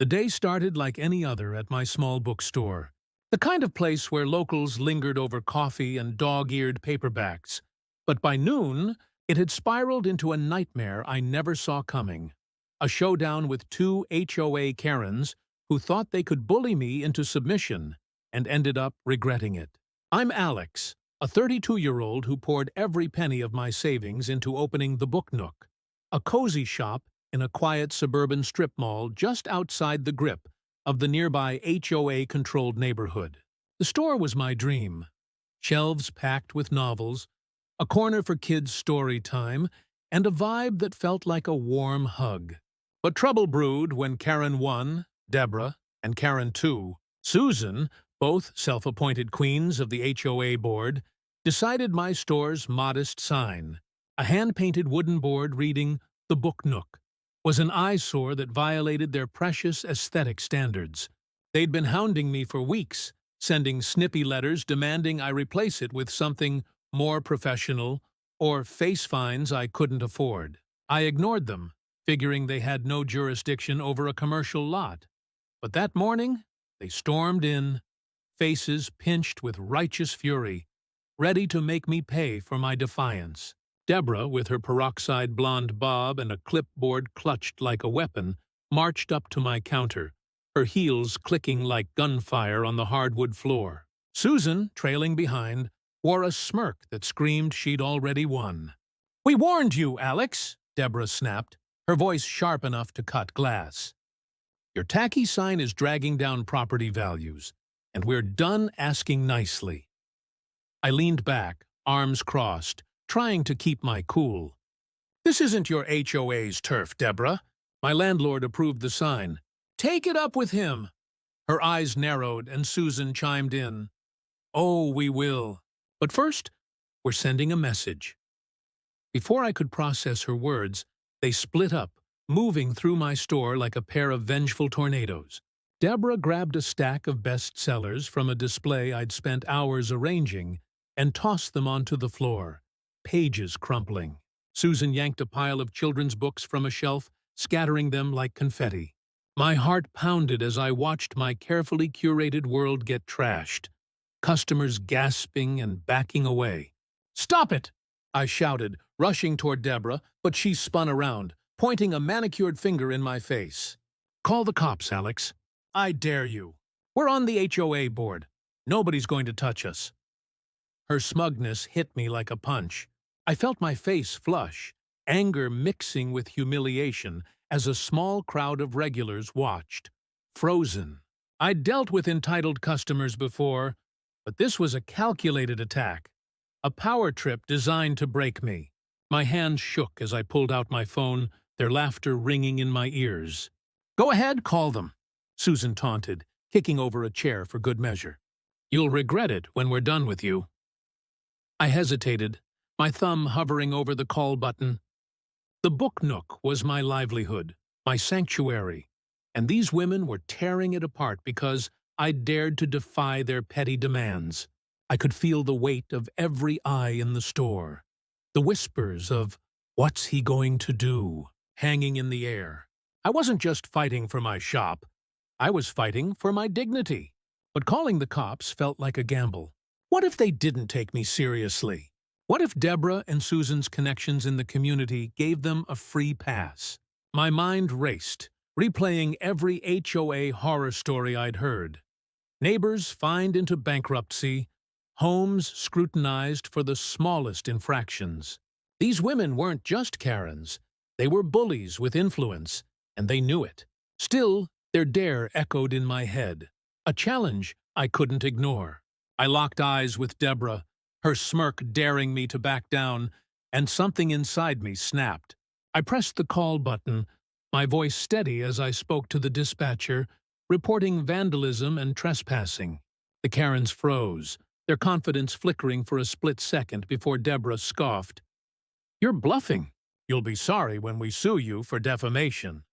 The day started like any other at my small bookstore, the kind of place where locals lingered over coffee and dog-eared paperbacks. But by noon, it had spiraled into a nightmare I never saw coming. A showdown with two HOA Karens who thought they could bully me into submission and ended up regretting it. I'm Alex, a 32-year-old who poured every penny of my savings into opening the Book Nook, a cozy shop in a quiet suburban strip mall just outside the grip of the nearby HOA-controlled neighborhood. The store was my dream. Shelves packed with novels, a corner for kids' story time, and a vibe that felt like a warm hug. But trouble brewed when Karen 1, Deborah, and Karen 2, Susan, both self-appointed queens of the HOA board, decided my store's modest sign, a hand-painted wooden board reading "The Book Nook," was an eyesore that violated their precious aesthetic standards. They'd been hounding me for weeks, sending snippy letters demanding I replace it with something more professional or face fines I couldn't afford. I ignored them, figuring they had no jurisdiction over a commercial lot. But that morning, they stormed in, faces pinched with righteous fury, ready to make me pay for my defiance. Deborah, with her peroxide blonde bob and a clipboard clutched like a weapon, marched up to my counter, her heels clicking like gunfire on the hardwood floor. Susan, trailing behind, wore a smirk that screamed she'd already won. "We warned you, Alex," Deborah snapped, her voice sharp enough to cut glass. "Your tacky sign is dragging down property values, and we're done asking nicely." I leaned back, arms crossed, trying to keep my cool. "This isn't your HOA's turf, Deborah." My landlord approved the sign. "Take it up with him." Her eyes narrowed, and Susan chimed in. "Oh, we will. But first, we're sending a message." Before I could process her words, they split up, moving through my store like a pair of vengeful tornadoes. Deborah grabbed a stack of bestsellers from a display I'd spent hours arranging and tossed them onto the floor, pages crumpling. Susan yanked a pile of children's books from a shelf, scattering them like confetti. My heart pounded as I watched my carefully curated world get trashed, customers gasping and backing away. "Stop it!" I shouted, rushing toward Deborah, but she spun around, pointing a manicured finger in my face. "Call the cops, Alex. I dare you. We're on the HOA board. Nobody's going to touch us." Her smugness hit me like a punch. I felt my face flush, anger mixing with humiliation as a small crowd of regulars watched, frozen. I'd dealt with entitled customers before, but this was a calculated attack, a power trip designed to break me. My hands shook as I pulled out my phone, their laughter ringing in my ears. "Go ahead, call them," Susan taunted, kicking over a chair for good measure. "You'll regret it when we're done with you." I hesitated, my thumb hovering over the call button. The Book Nook was my livelihood, my sanctuary, and these women were tearing it apart because I dared to defy their petty demands. I could feel the weight of every eye in the store, the whispers of "what's he going to do?" hanging in the air. I wasn't just fighting for my shop, I was fighting for my dignity. But calling the cops felt like a gamble. What if they didn't take me seriously? What if Deborah and Susan's connections in the community gave them a free pass? My mind raced, replaying every HOA horror story I'd heard. Neighbors fined into bankruptcy, homes scrutinized for the smallest infractions. These women weren't just Karens. They were bullies with influence, and they knew it. Still, their dare echoed in my head, a challenge I couldn't ignore. I locked eyes with Deborah, her smirk daring me to back down, and something inside me snapped. I pressed the call button, my voice steady as I spoke to the dispatcher, reporting vandalism and trespassing. The Karens froze, their confidence flickering for a split second before Deborah scoffed. "You're bluffing. You'll be sorry when we sue you for defamation."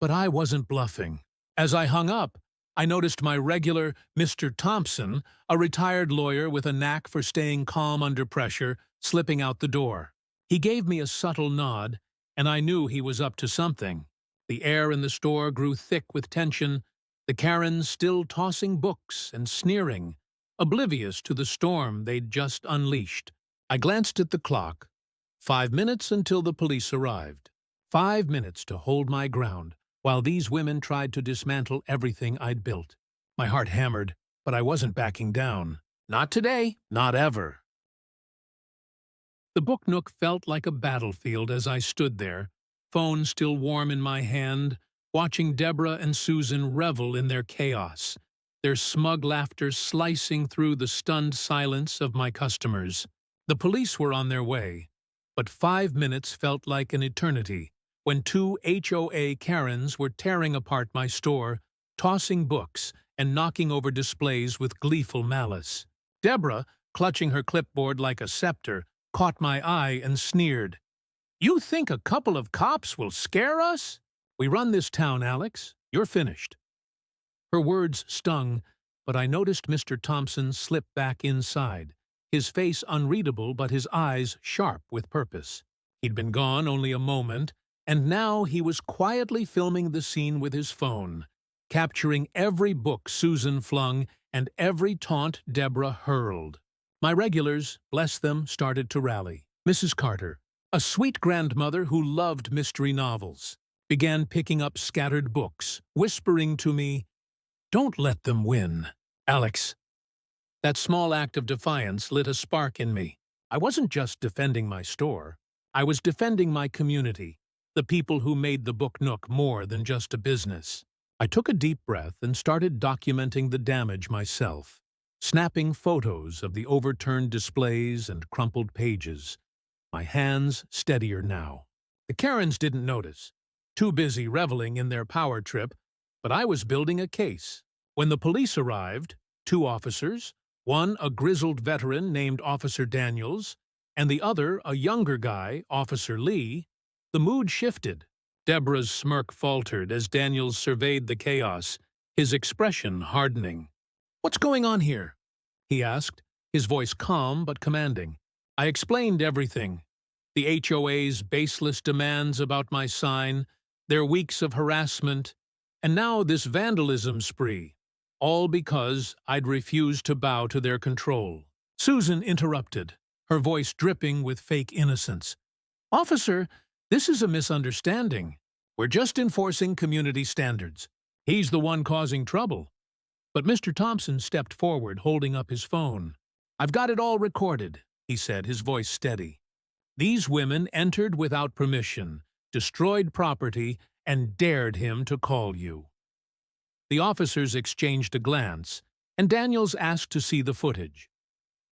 But I wasn't bluffing. As I hung up, I noticed my regular Mr. Thompson, a retired lawyer with a knack for staying calm under pressure, slipping out the door. He gave me a subtle nod, and I knew he was up to something. The air in the store grew thick with tension, the Karens still tossing books and sneering, oblivious to the storm they'd just unleashed. I glanced at the clock. 5 minutes until the police arrived. 5 minutes to hold my ground, while these women tried to dismantle everything I'd built. My heart hammered, but I wasn't backing down. Not today, not ever. The book nook felt like a battlefield as I stood there, phone still warm in my hand, watching Deborah and Susan revel in their chaos, their smug laughter slicing through the stunned silence of my customers. The police were on their way, but 5 minutes felt like an eternity when two HOA Karens were tearing apart my store, tossing books and knocking over displays with gleeful malice. Deborah, clutching her clipboard like a scepter, caught my eye and sneered. "You think a couple of cops will scare us? We run this town, Alex. You're finished." Her words stung, but I noticed Mr. Thompson slip back inside, his face unreadable but his eyes sharp with purpose. He'd been gone only a moment, and now he was quietly filming the scene with his phone, capturing every book Susan flung and every taunt Deborah hurled. My regulars, bless them, started to rally. Mrs. Carter, a sweet grandmother who loved mystery novels, began picking up scattered books, whispering to me, "Don't let them win, Alex." That small act of defiance lit a spark in me. I wasn't just defending my store. I was defending my community, the people who made the Book Nook more than just a business. I took a deep breath and started documenting the damage myself, snapping photos of the overturned displays and crumpled pages, my hands steadier now. The Karens didn't notice, too busy reveling in their power trip, but I was building a case. When the police arrived, 2 officers, one a grizzled veteran named Officer Daniels, and the other a younger guy, Officer Lee, the mood shifted. Deborah's smirk faltered as Daniels surveyed the chaos, his expression hardening. "What's going on here?" he asked, his voice calm but commanding. I explained everything. The HOA's baseless demands about my sign, their weeks of harassment, and now this vandalism spree, all because I'd refused to bow to their control. Susan interrupted, her voice dripping with fake innocence. "Officer, this is a misunderstanding. We're just enforcing community standards. He's the one causing trouble." But Mr. Thompson stepped forward, holding up his phone. "I've got it all recorded," he said, his voice steady. "These women entered without permission, destroyed property, and dared him to call you." The officers exchanged a glance, and Daniels asked to see the footage.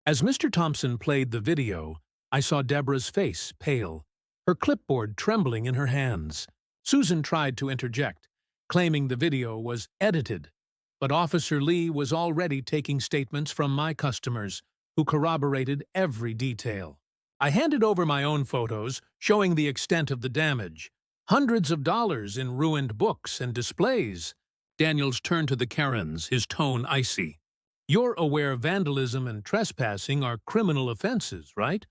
As Mr. Thompson played the video, I saw Deborah's face pale, her clipboard trembling in her hands. Susan tried to interject, claiming the video was edited, but Officer Lee was already taking statements from my customers, who corroborated every detail. I handed over my own photos, showing the extent of the damage. Hundreds of dollars in ruined books and displays. Daniels turned to the Karens, his tone icy. "You're aware vandalism and trespassing are criminal offenses, right?"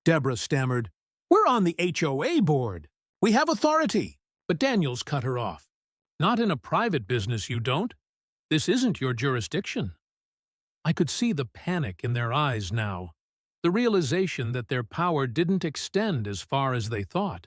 Deborah stammered, "We're on the HOA board. We have authority." But Daniels cut her off. "Not in a private business, you don't. This isn't your jurisdiction." I could see the panic in their eyes now, the realization that their power didn't extend as far as they thought.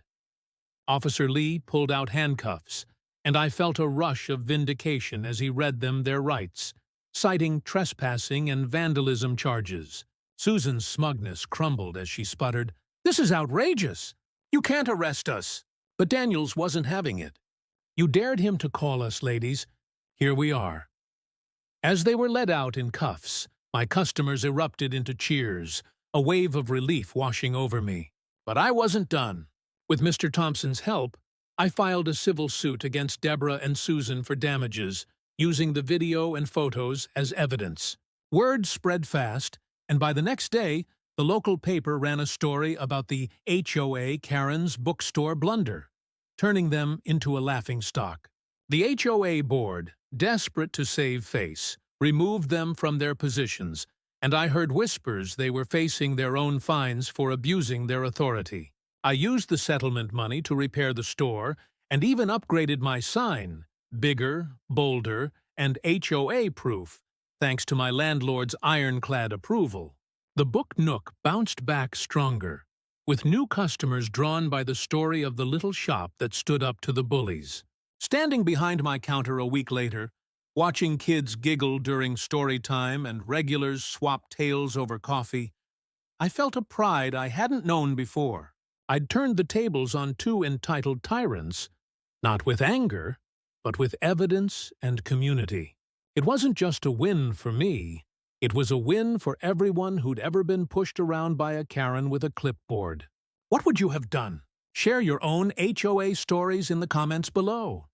Officer Lee pulled out handcuffs, and I felt a rush of vindication as he read them their rights, citing trespassing and vandalism charges. Susan's smugness crumbled as she sputtered, "This is outrageous! You can't arrest us!" But Daniels wasn't having it. "You dared him to call us, ladies. Here we are." As they were led out in cuffs, my customers erupted into cheers, a wave of relief washing over me. But I wasn't done. With Mr. Thompson's help, I filed a civil suit against Deborah and Susan for damages, using the video and photos as evidence. Word spread fast, and by the next day, the local paper ran a story about the HOA Karen's bookstore blunder, turning them into a laughingstock. The HOA board, desperate to save face, removed them from their positions, and I heard whispers they were facing their own fines for abusing their authority. I used the settlement money to repair the store and even upgraded my sign, bigger, bolder, and HOA-proof, thanks to my landlord's ironclad approval. The book nook bounced back stronger, with new customers drawn by the story of the little shop that stood up to the bullies. Standing behind my counter a week later, watching kids giggle during story time and regulars swap tales over coffee, I felt a pride I hadn't known before. I'd turned the tables on two entitled tyrants, not with anger, but with evidence and community. It wasn't just a win for me, it was a win for everyone who'd ever been pushed around by a Karen with a clipboard. What would you have done? Share your own HOA stories in the comments below.